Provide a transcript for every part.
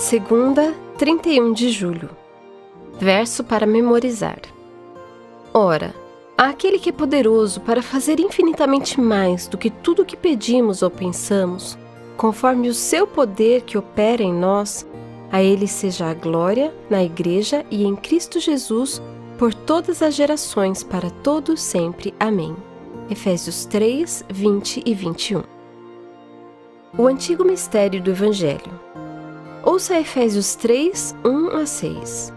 Segunda, 31 de julho. Verso para memorizar. Ora, àquele que é poderoso para fazer infinitamente mais do que tudo o que pedimos ou pensamos, conforme o seu poder que opera em nós, a ele seja a glória na Igreja e em Cristo Jesus por todas as gerações, para todos sempre. Amém. Efésios 3, 20 e 21. O antigo mistério do Evangelho. Ouça Efésios 3, 1 a 6.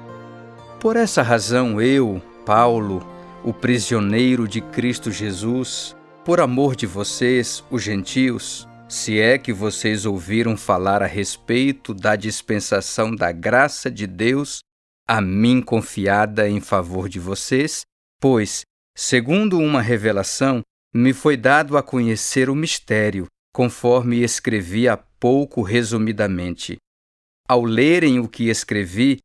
Por essa razão eu, Paulo, o prisioneiro de Cristo Jesus, por amor de vocês, os gentios, se é que vocês ouviram falar a respeito da dispensação da graça de Deus, a mim confiada em favor de vocês, pois, segundo uma revelação, me foi dado a conhecer o mistério, conforme escrevi há pouco resumidamente. Ao lerem o que escrevi,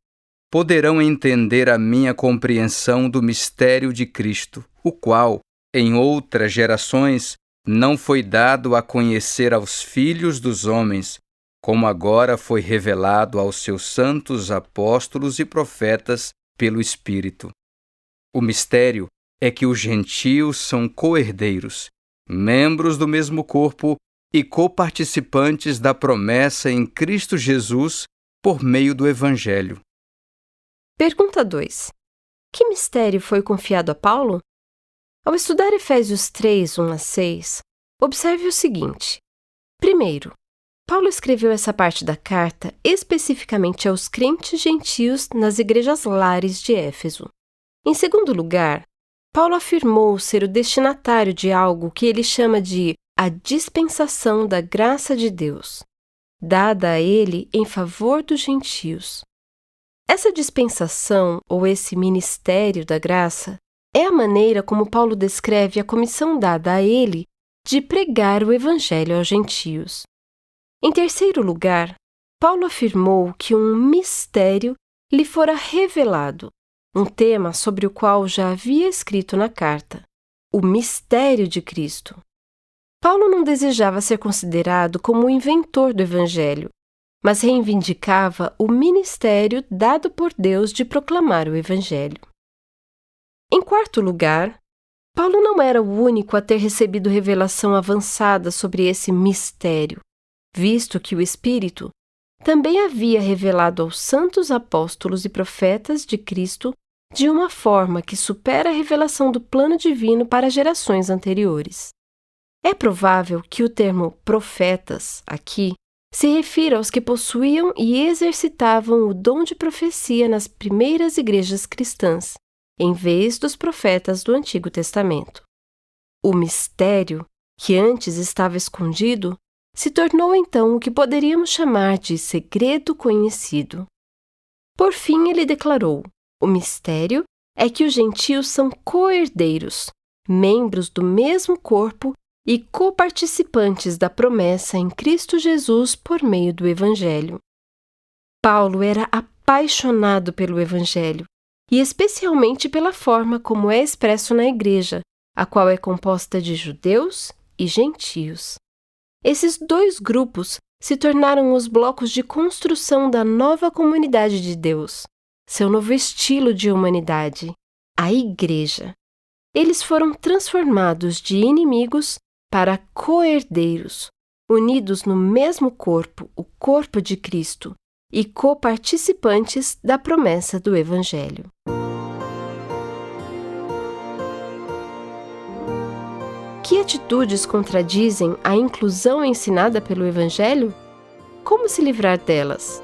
poderão entender a minha compreensão do mistério de Cristo, o qual, em outras gerações, não foi dado a conhecer aos filhos dos homens, como agora foi revelado aos seus santos apóstolos e profetas pelo Espírito. O mistério é que os gentios são co-herdeiros, membros do mesmo corpo e coparticipantes da promessa em Cristo Jesus por meio do Evangelho. Pergunta 2. Que mistério foi confiado a Paulo? Ao estudar Efésios 3, 1 a 6, observe o seguinte. Primeiro, Paulo escreveu essa parte da carta especificamente aos crentes gentios nas igrejas lares de Éfeso. Em segundo lugar, Paulo afirmou ser o destinatário de algo que ele chama de a dispensação da graça de Deus, dada a ele em favor dos gentios. Essa dispensação, ou esse ministério da graça, é a maneira como Paulo descreve a comissão dada a ele de pregar o Evangelho aos gentios. Em terceiro lugar, Paulo afirmou que um mistério lhe fora revelado, um tema sobre o qual já havia escrito na carta, o mistério de Cristo. Paulo não desejava ser considerado como o inventor do Evangelho, mas reivindicava o ministério dado por Deus de proclamar o Evangelho. Em quarto lugar, Paulo não era o único a ter recebido revelação avançada sobre esse mistério, visto que o Espírito também havia revelado aos santos apóstolos e profetas de Cristo de uma forma que supera a revelação do plano divino para gerações anteriores. É provável que o termo profetas, aqui, se refira aos que possuíam e exercitavam o dom de profecia nas primeiras igrejas cristãs, em vez dos profetas do Antigo Testamento. O mistério, que antes estava escondido, se tornou então o que poderíamos chamar de segredo conhecido. Por fim, ele declarou: o mistério é que os gentios são co-herdeiros, membros do mesmo corpo e coparticipantes da promessa em Cristo Jesus por meio do Evangelho. Paulo era apaixonado pelo Evangelho, e especialmente pela forma como é expresso na Igreja, a qual é composta de judeus e gentios. Esses dois grupos se tornaram os blocos de construção da nova comunidade de Deus, seu novo estilo de humanidade, a Igreja. Eles foram transformados de inimigos para co-herdeiros, unidos no mesmo corpo, o corpo de Cristo, e coparticipantes da promessa do Evangelho. Que atitudes contradizem a inclusão ensinada pelo Evangelho? Como se livrar delas?